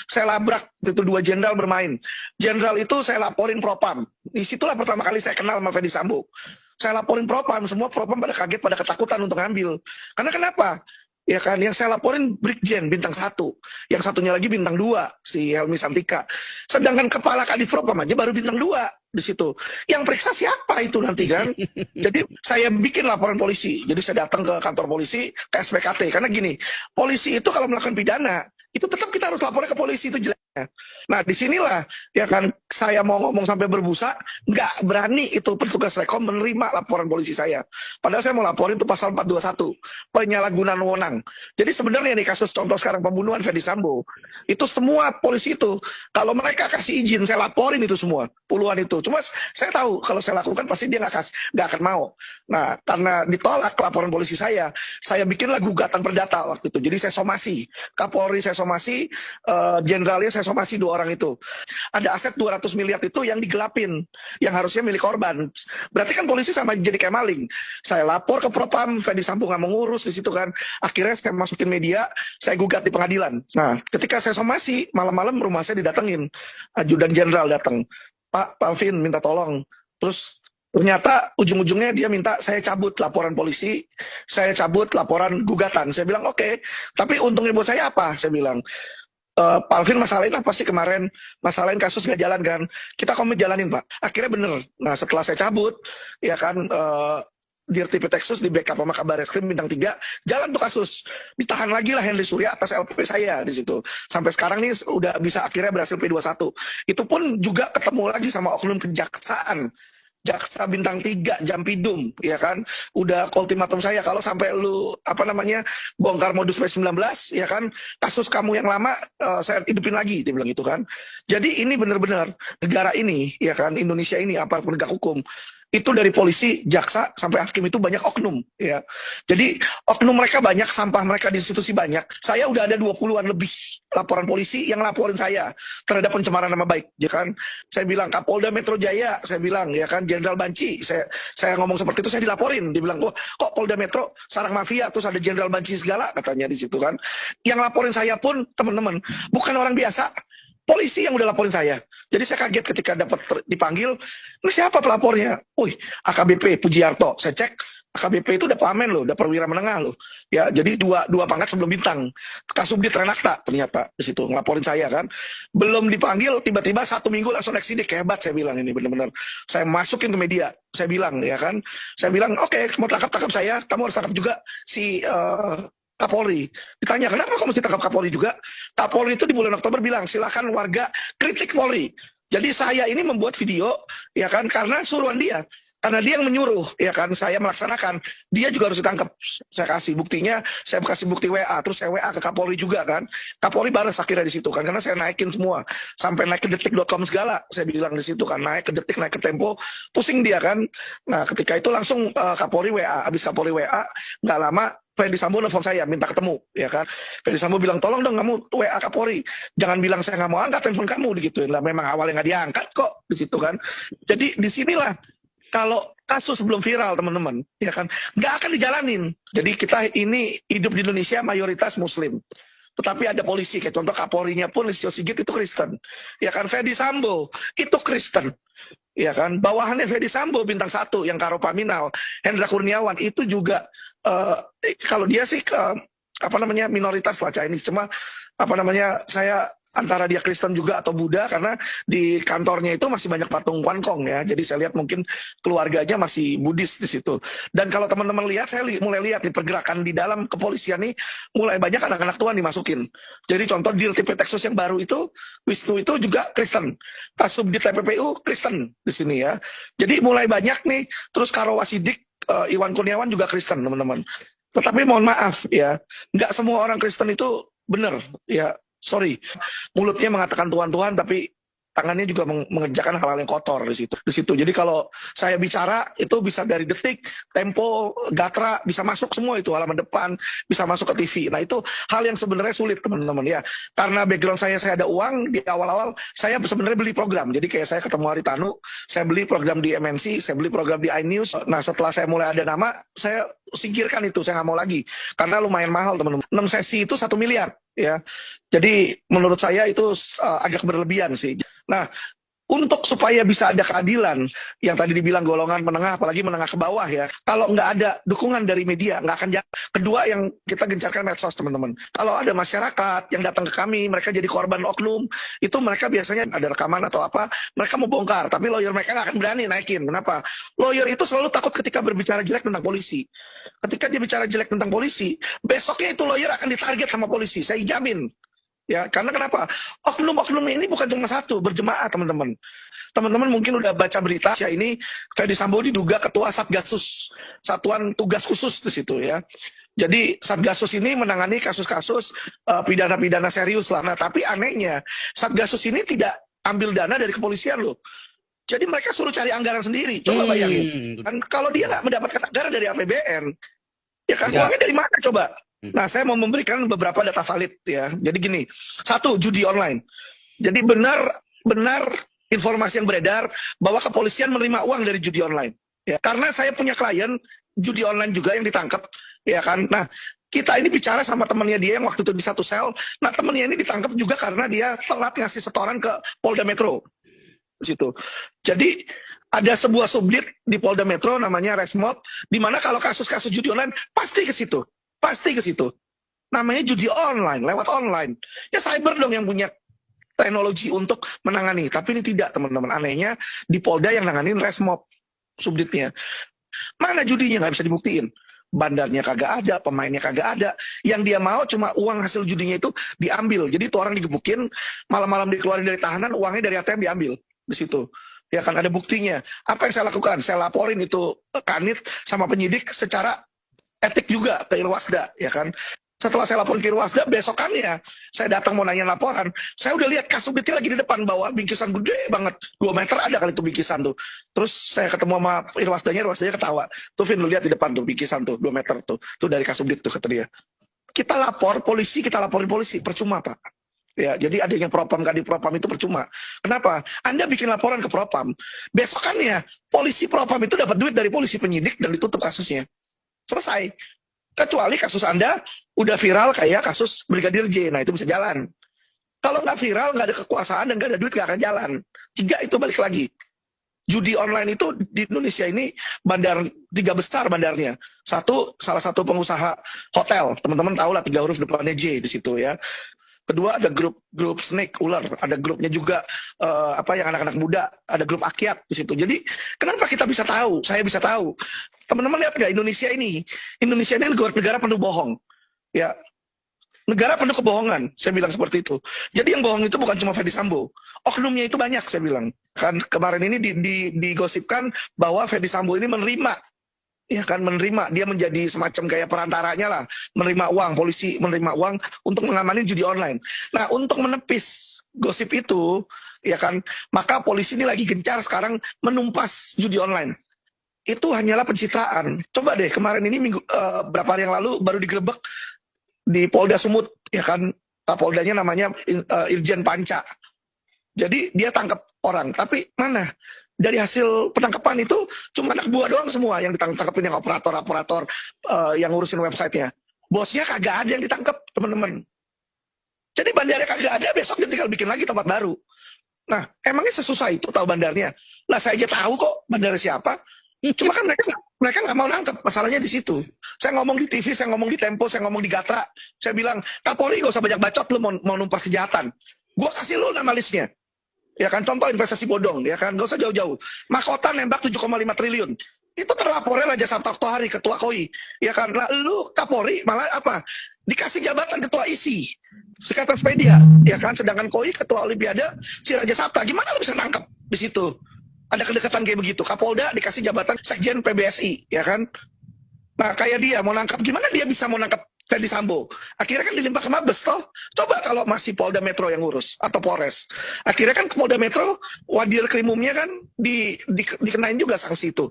saya labrak itu dua jenderal bermain. Jenderal itu saya laporin propam. Disitulah pertama kali saya kenal sama Ferdy Sambo. Saya laporin propam, semua propam pada kaget, pada ketakutan untuk ngambil. Karena kenapa? Ya kan, yang saya laporin Brigjen bintang 1, yang satunya lagi bintang 2, si Helmi Santika. Sedangkan kepala Kadif Propam aja baru bintang 2 di situ. Yang periksa siapa itu nanti kan? Jadi saya bikin laporan polisi. Jadi saya datang ke kantor polisi, ke SPKT. Karena gini, polisi itu kalau melakukan pidana, itu tetap kita harus lapornya ke polisi, itu jeleknya. Nah disinilah ya kan saya mau ngomong sampai berbusa, nggak berani itu petugas Rekom menerima laporan polisi saya. Padahal saya mau laporin itu pasal 421, penyalahgunaan wewenang. Jadi sebenarnya nih kasus contoh sekarang pembunuhan Ferdy Sambo, itu semua polisi itu, kalau mereka kasih izin saya laporin itu semua, puluhan itu. Cuma saya tahu kalau saya lakukan pasti dia nggak akan mau. Nah karena ditolak laporan polisi saya bikinlah gugatan perdata waktu itu. Jadi saya somasi, Kapolri saya somasi, jenderalnya saya somasi 2 orang itu. Ada aset 200 miliar itu yang digelapin, yang harusnya milik korban. Berarti kan polisi sama jadi kayak maling. Saya lapor ke Propam, Ferdy Sambo nggak mengurus di situ kan. Akhirnya saya masukin media, saya gugat di pengadilan. Nah, ketika saya somasi, malam-malam rumah saya didatengin. Ajudan jenderal datang. Pak Alvin minta tolong. Terus ternyata ujung-ujungnya dia minta saya cabut laporan polisi, saya cabut laporan gugatan. Saya bilang oke, tapi untungnya buat saya apa? Saya bilang, Pak Alvin masalahin apa sih kemarin? Masalahin kasus nggak jalan kan? Kita komit jalanin Pak. Akhirnya bener. Nah setelah saya cabut, ya kan, Dirtipit Texas di backup sama Kabar Reskrim bintang 3, jalan tuh kasus. Ditahan lagi lah Henry Surya atas LP saya di situ. Sampai sekarang nih udah bisa akhirnya berhasil P21. Itu pun juga ketemu lagi sama oknum kejaksaan. Jaksa bintang 3 Jampidum ya kan udah ultimatum saya kalau sampai lu bongkar modus P19 ya kan kasus kamu yang lama saya hidupin lagi dia bilang gitu kan. Jadi ini benar-benar negara ini ya kan Indonesia ini aparat penegak hukum itu dari polisi, jaksa sampai hakim itu banyak oknum ya. Jadi oknum mereka banyak, sampah mereka di institusi banyak. Saya udah ada 20-an lebih laporan polisi yang laporin saya terhadap pencemaran nama baik ya kan. Saya bilang Kapolda Metro Jaya, saya bilang ya kan Jenderal Banci, saya ngomong seperti itu saya dilaporin, dia bilang kok Polda Metro sarang mafia terus ada Jenderal Banci segala katanya di situ kan. Yang laporin saya pun teman-teman bukan orang biasa. Polisi yang udah laporin saya. Jadi saya kaget ketika dapat dipanggil, lu siapa pelapornya? Wih, AKBP Pujiarto. Saya cek, AKBP itu udah pamen loh, udah perwira menengah loh. Ya, jadi dua pangkat sebelum bintang. Kasubdit Renakta ternyata di situ ngelaporin saya kan. Belum dipanggil, tiba-tiba 1 minggu langsung naik sidik. Hebat saya bilang ini benar-benar. Saya masukin ke media, saya bilang ya kan. Saya bilang, oke, mau tangkap saya, kamu harus tangkap juga si Kapolri. Ditanya, kenapa kamu mesti tangkap Kapolri juga? Kapolri itu di bulan Oktober bilang, silakan warga kritik Polri. Jadi saya ini membuat video, ya kan, karena suruhan dia. Karena dia yang menyuruh, ya kan, saya melaksanakan. Dia juga harus ditangkap. Saya kasih buktinya, saya kasih bukti WA, terus saya WA ke Kapolri juga kan. Kapolri balas akhirnya di situ kan, karena saya naikin semua. Sampai naik ke detik.com segala, saya bilang di situ kan, naik ke detik, naik ke Tempo, pusing dia kan. Nah ketika itu langsung Kapolri WA, habis Kapolri WA, nggak lama, Ferdy Sambo nelfon saya, minta ketemu, ya kan. Ferdy Sambo bilang, tolong dong kamu WA Kapolri. Jangan bilang saya nggak mau angkat telepon kamu, digituin lah. Memang awalnya nggak diangkat kok, di situ kan. Jadi disinilah, kalau kasus belum viral teman-teman, ya kan, nggak akan dijalanin. Jadi kita ini hidup di Indonesia mayoritas Muslim. Tetapi ada polisi, kayak contoh Kapolrinya pun Listio Sigit itu Kristen. Ya kan, Ferdy Sambo itu Kristen. Ya kan, bawahannya Ferdy Sambo bintang 1 yang Karo Paminal, Hendra Kurniawan itu juga kalau dia sih minoritas lah Chinese, cuma saya antara dia Kristen juga atau Buddha karena di kantornya itu masih banyak patung Kwankong ya. Jadi saya lihat mungkin keluarganya masih Buddhis di situ. Dan kalau teman-teman lihat, saya mulai lihat nih pergerakan di dalam kepolisian nih mulai banyak anak-anak tua dimasukin. Jadi contoh di Dirtipit Texas yang baru itu Wisnu itu juga Kristen. Kasubdit TPPU Kristen di sini ya. Jadi mulai banyak nih. Terus Karo Wasidik Iwan Kurniawan juga Kristen teman-teman. Tetapi mohon maaf ya, nggak semua orang Kristen itu benar ya. Sorry, mulutnya mengatakan Tuhan, tapi tangannya juga mengerjakan hal-hal yang kotor di situ. Jadi kalau saya bicara itu bisa dari Detik, Tempo, Gatra, bisa masuk semua itu halaman depan, bisa masuk ke TV. Nah itu hal yang sebenarnya sulit teman-teman ya. Karena background saya ada uang di awal-awal, saya sebenarnya beli program. Jadi kayak saya ketemu Haritanu, saya beli program di MNC, saya beli program di iNews. Nah setelah saya mulai ada nama, saya singkirkan itu, saya nggak mau lagi. Karena lumayan mahal teman-teman. 6 sesi itu 1 miliar. ya. Jadi menurut saya itu agak berlebihan sih. Nah, untuk supaya bisa ada keadilan, yang tadi dibilang golongan menengah, apalagi menengah ke bawah ya, kalau nggak ada dukungan dari media, nggak akan jalan. Kedua yang kita gencarkan medsos, teman-teman. Kalau ada masyarakat yang datang ke kami, mereka jadi korban oknum, itu mereka biasanya ada rekaman atau apa, mereka mau bongkar, tapi lawyer mereka nggak akan berani naikin. Kenapa? Lawyer itu selalu takut ketika berbicara jelek tentang polisi. Ketika dia bicara jelek tentang polisi, besoknya itu lawyer akan ditarget sama polisi, saya jamin. Ya, karena kenapa? Oknum-oknum ini bukan cuma satu, berjemaah teman-teman. Teman-teman mungkin udah baca berita, ya ini Ferdy Sambo diduga ketua Satgasus, Satuan Tugas Khusus di situ ya. Jadi Satgasus ini menangani kasus-kasus pidana-pidana serius lah. Nah, tapi anehnya Satgasus ini tidak ambil dana dari kepolisian loh. Jadi mereka suruh cari anggaran sendiri. Coba bayangin. Kan kalau dia nggak mendapatkan anggaran dari APBN, ya kan uangnya dari mana coba? Nah, saya mau memberikan beberapa data valid ya. Jadi gini, satu, judi online. Jadi benar informasi yang beredar bahwa kepolisian menerima uang dari judi online. Ya, karena saya punya klien judi online juga yang ditangkap, ya kan. Nah, kita ini bicara sama temannya dia yang waktu itu di satu sel. Nah, temannya ini ditangkap juga karena dia telat ngasih setoran ke Polda Metro. Situ. Jadi ada sebuah subdit di Polda Metro namanya Resmob, di mana kalau kasus-kasus judi online pasti ke situ. Pasti ke situ. Namanya judi online, lewat online. Ya cyber dong yang punya teknologi untuk menangani. Tapi ini tidak, teman-teman. Anehnya di Polda yang nanganin Resmob subditnya. Mana judinya nggak bisa dibuktiin. Bandarnya kagak ada, pemainnya kagak ada. Yang dia mau cuma uang hasil judinya itu diambil. Jadi itu orang digebukin, malam-malam dikeluarin dari tahanan, uangnya dari ATM diambil di situ. Ya kan ada buktinya. Apa yang saya lakukan? Saya laporin itu Kanit sama penyidik secara etik juga ke Irwasda, ya kan. Setelah saya laporin ke Irwasda, besokannya saya datang mau nanya laporan, saya udah lihat kasubditnya lagi di depan bawa bingkisan gede banget, 2 meter ada kali itu bingkisan tuh. Terus saya ketemu sama Irwasdanya ketawa. Tuh Vin, lu lihat di depan tuh bingkisan tuh 2 meter tuh dari kasubdit tuh kata dia. Kita laporin polisi, percuma Pak. Ya, jadi adanya propam nggak di propam itu percuma. Kenapa? Anda bikin laporan ke propam, besokannya polisi propam itu dapat duit dari polisi penyidik dan ditutup kasusnya. Selesai. Kecuali kasus Anda udah viral kayak kasus Brigadir J. Nah, itu bisa jalan. Kalau nggak viral, nggak ada kekuasaan, dan nggak ada duit, nggak akan jalan. 3 itu balik lagi. Judi online itu di Indonesia ini 3 besar bandarnya. Salah satu pengusaha hotel. Teman-teman tahu lah 3 huruf depannya J di situ ya. Kedua ada grup snake ular, ada grupnya juga yang anak-anak muda, ada grup Akyat di situ. Jadi kenapa kita bisa tahu? Saya bisa tahu. Teman-teman lihat nggak Indonesia ini negara penuh bohong, ya. Negara penuh kebohongan, saya bilang seperti itu. Jadi yang bohong itu bukan cuma Ferdy Sambo, oknumnya itu banyak, saya bilang. Kan kemarin ini digosipkan bahwa Ferdy Sambo ini menerima, ya kan, menerima, dia menjadi semacam kayak perantaranya lah, menerima uang, polisi menerima uang untuk mengamani judi online. Nah, untuk menepis gosip itu, ya kan, maka polisi ini lagi gencar sekarang menumpas judi online. Itu hanyalah pencitraan. Coba deh, kemarin ini berapa hari yang lalu baru digerebek di Polda Sumut, ya kan, Poldanya namanya Irjen Panca. Jadi dia tangkap orang, tapi mana? Dari hasil penangkapan itu cuma anak buah doang semua yang ditangkapin, yang operator-operator yang ngurusin websitenya. Bosnya kagak ada yang ditangkap, teman-teman. Jadi bandarnya kagak ada, besok dia tinggal bikin lagi tempat baru. Nah, emangnya sesusah itu tahu bandarnya? Lah saya aja tahu kok bandarnya siapa. Cuma kan mereka nggak mau nangkep, masalahnya di situ. Saya ngomong di TV, saya ngomong di Tempo, saya ngomong di Gatra. Saya bilang, Kapolri gak usah banyak bacot, lu mau numpas kejahatan. Gua kasih lu nama listnya. Ya kan, contoh investasi bodong, ya kan, gak usah jauh-jauh. Mahkota nembak 7,5 triliun. Itu terlapornya Raja Sabta Oktohari, ketua KOI. Ya kan, nah, lu Kapolri malah apa? Dikasih jabatan ketua ISI, Sekretariat Spedia, ya kan, sedangkan KOI ketua Olimpiade, si Raja Sabta. Gimana lu bisa nangkep di situ? Ada kedekatan kayak begitu. Kapolda dikasih jabatan Sekjen PBSI, ya kan. Nah, kayak dia mau nangkap, gimana dia bisa mau nangkap Ferdy Sambo? Akhirnya kan dilimpah ke Mabes toh. Coba kalau masih Polda Metro yang ngurus atau Polres. Akhirnya kan ke Polda Metro, wadir krimumnya kan dikenain juga sanksi itu.